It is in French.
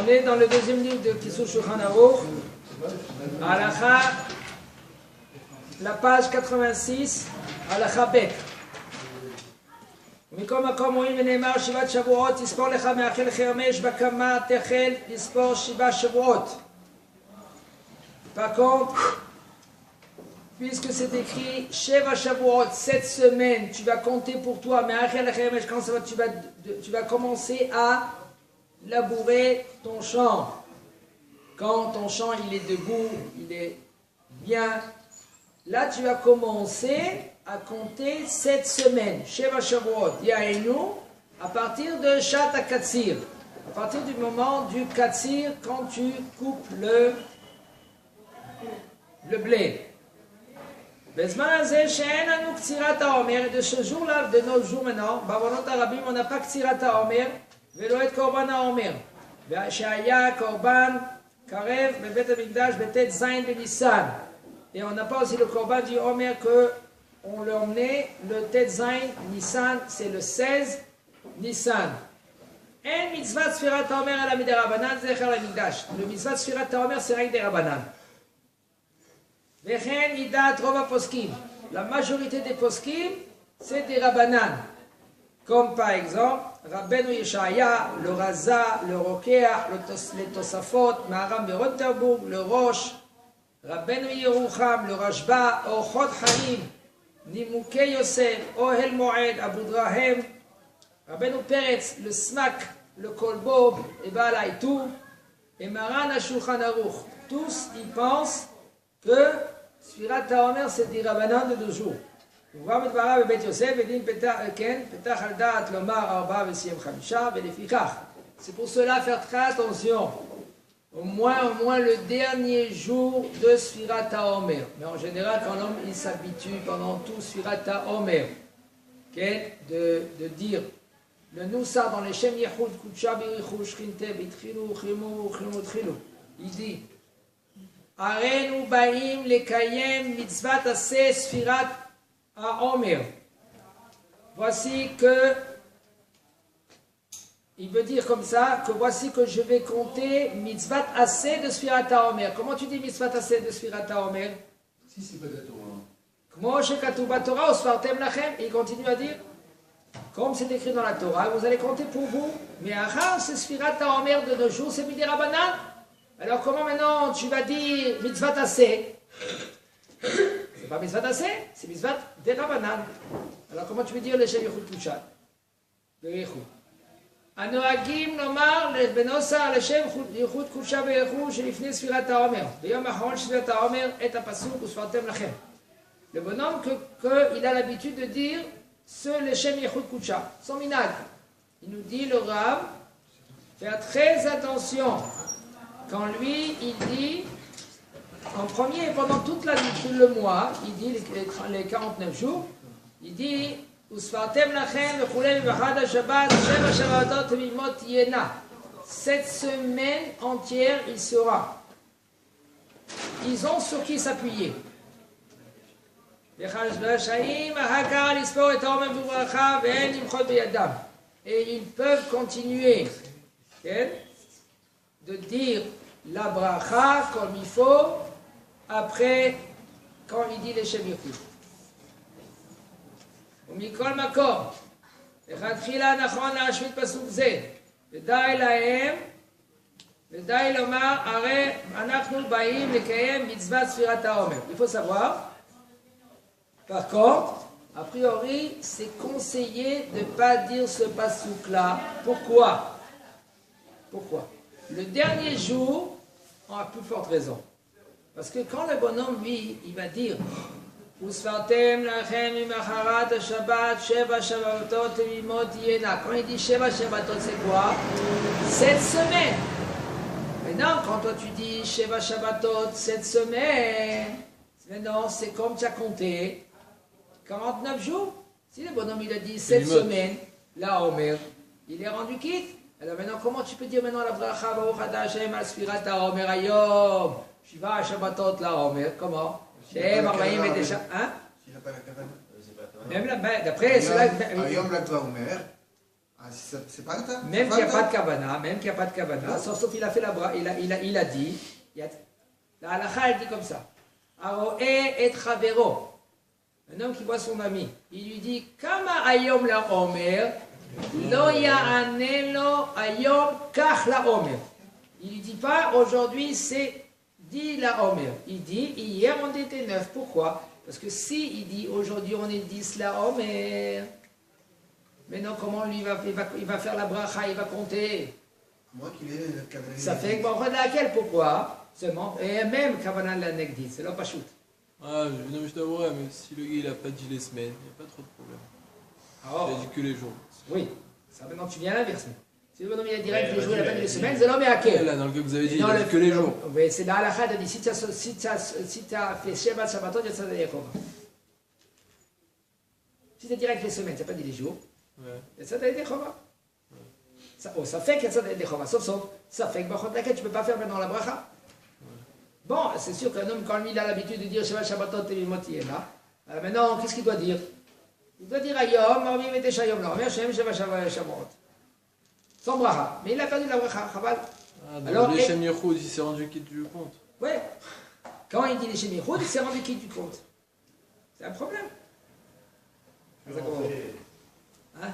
On est dans le deuxième livre de Kissur Shulchan Aruch, Halacha, la page 86, Halacha Bet. מכל מקום רואים ונאמר שבעת שבועות תספור לך מאכל חרמש בקמה תחל לספור 7 שבועות. Par contre, puisque c'est écrit Sheva Shavuot, 7 semaines, tu vas compter pour toi, mais quand ça va, tu vas commencer à labourer ton champ. Quand ton champ il est debout, il est bien, là tu vas commencer à compter 7 semaines. Sheva Shavuot, Yaenu, à partir de Shat HaKatsir, à partir du moment du Katsir, quand tu coupes le blé. Et de ce jour-là, de nos jours maintenant, בעוונות הרבים, on n'a pas קצירת העומר ולא את קורבן העומר. שהיה קורבן קרב בבית המקדש בט' ז' בניסן. Et on n'a pas aussi le corban du Homer que on l'emmenait le ט' ז' Nissan, c'est le 16 Nissan. אין מצוות ספירת העומר אלא מדרבנן זכר למקדש. Le מצוות ספירת העומר c'est רק דרבנן. וכן ידעת רוב הפוסקים. La majorité des poskim, c'est des rabbanan. Comme par exemple, Rabbeinu Yeshaya, le Raza, le Rokea, les Tosafot, Maharam de Rotterburg, le Roche, Rabbeinu Yerucham, le Rashba, Orchot Hanim, Nimukei Yosef, Ohel Moed, Abu Drahem, Rabbeinu Peretz, le Smak, le Kolbob, et Baal Haïtou, et Maran HaShulchan Aruch. Tous, ils pensent que ספירת העומר c'est des רבנן de 2 jours. ובא מדברה בבית יוסף ודין פתח על דעת לומר 4 וסיים 5 ולפיכך. C'est pour cela faire très attention. Au moins le dernier jour de Sfirat HaOmer. Mais en général quand l'homme il s'habitue pendant tout Sfirat HaOmer de dire le Noussa dans les Shem Yehud Kutsha Birichu Shchinte Bitchilu Chimu Chimu Tchilu. Il dit Arenu Baim Lekayem Mitzvat Aseh Sfirat HaOmer. Voici que, il veut dire comme ça, que voici que je vais compter Mitzvat Aseh de Sfirat HaOmer. Comment tu dis Mitzvat Aseh de Sfirat HaOmer? Si c'est pas de la Torah. Comment chez Katuba Torah, Osfartem Lachem, il continue à dire, comme c'est écrit dans la Torah, vous allez compter pour vous. Mais Achar, c'est Sfirat HaOmer de 2 jours, c'est Midi Rabbanan. Alors comment maintenant tu vas dire mitzvat aseh? C'est pas mitzvat aseh, c'est mitzvat de Rabbanan. Alors comment tu veux dire le Shem Yechud Kusha? Berechu. הנוהגים לומר בנוסח לשם ייחוד קודשה ויחוד שלפני ספירת העומר. ביום האחרון של ספירת העומר את הפסוק וספרתם לכם. Le bonhomme qu'il a l'habitude de dire ce לשם ייחוד קודשה, son minag. Il nous dit le Rav, faire très attention. Quand lui, il dit, en premier, pendant tout le mois, il dit les 49 jours, il dit, Usfartem lachem v'chulei v'chad ha-shabbat, sheva shabbatot v'imot yena. 7 semaines entières, il sera. Ils ont sur qui s'appuyer. Et ils peuvent continuer de dire la bracha comme il faut après quand il dit les Shem Yechud. ומכל מקום, לכתחילה נכון להשמיט פסוק זה, ודי להם, ודי לומר, הרי אנחנו באים לקיים מצוות ספירת העומר. Il faut savoir, par contre, a priori, c'est conseillé de ne pas dire ce pasuk-là. Pourquoi? Pourquoi? Le dernier jour, on a plus forte raison. Parce que quand le bonhomme, lui, il va dire Usfartem lachem imacharat Shabbat, Sheva Shabbatot v'imot yena. Quand il dit Sheva Shabbatot, c'est quoi? 7 semaines. Maintenant, quand toi tu dis Sheva Shabbatot, 7 semaines, maintenant c'est comme tu as compté 49 jours. Si le bonhomme il a dit 7 semaines, la Omer, il est rendu quitte. Alors maintenant, comment tu peux dire maintenant la bracha Baruch Atah Hashem al Sfirat HaOmer Hayom Shiva Shabbatot la Omer? Comment? Shem Arbaim et déjà. Hein? S'il n'a pas la kavana. Même là, d'après, c'est là. Hayom la Omer. Ah, c'est pas ça. Même qu'il n'y a pas de kavana, sauf il a fait la bras, il a dit, la halakha elle dit comme ça. Aroe et chavero. Un homme qui voit son ami, il lui dit, Kama ayom la omer, lo ya'anelo ayom kach la omer. Il lui dit pas, aujourd'hui c'est dit la omer. Il dit, hier on était 9. Pourquoi? Parce que si il dit, aujourd'hui on est 10 la omer, maintenant comment lui il va faire la bracha, il va compter. Moi qu'il est cadré. Ça fait que bon, on laquelle, pourquoi? Seulement, et même Kavanan la Negdit, c'est là pas shoot. Ah, non, mais je t'avouerais, mais si le gars il a pas dit les semaines, il n'y a pas trop de problème. Il a dit que les jours. Oui, ça maintenant tu viens à l'inverse. Si le bonhomme il a direct les jours, il a pas dit les semaines, c'est l'homme est à quel? Là, dans le cas que vous avez dit, il a dit que les jours. Oui, c'est dans la halakha, il a dit si tu as fait Shabbat, Shabbatot, il y a ça d'ailleurs. Si tu as direct les semaines, tu n'as pas dit les jours, il y a ça d'ailleurs. Ça fait qu'il y a ça d'ailleurs. Sauf, ça fait que laquelle tu ne peux pas faire maintenant la bracha. Bon, c'est sûr qu'un homme, quand lui, il a l'habitude de dire Shabbat Shabbatot et Motiyema, maintenant, qu'est-ce qu'il doit dire? Il doit dire Ayom, Arvim et Teshayom, Lormer, Shem, Shabbat Shabbat. Sans bracha. Mais il a perdu la bracha, Chabal. Alors, les Shem Yehoud, il s'est rendu quitte du compte. Ouais. Quand il dit les Shem Yehoud, il s'est rendu quitte du compte. C'est un problème. Comment on fait Hein?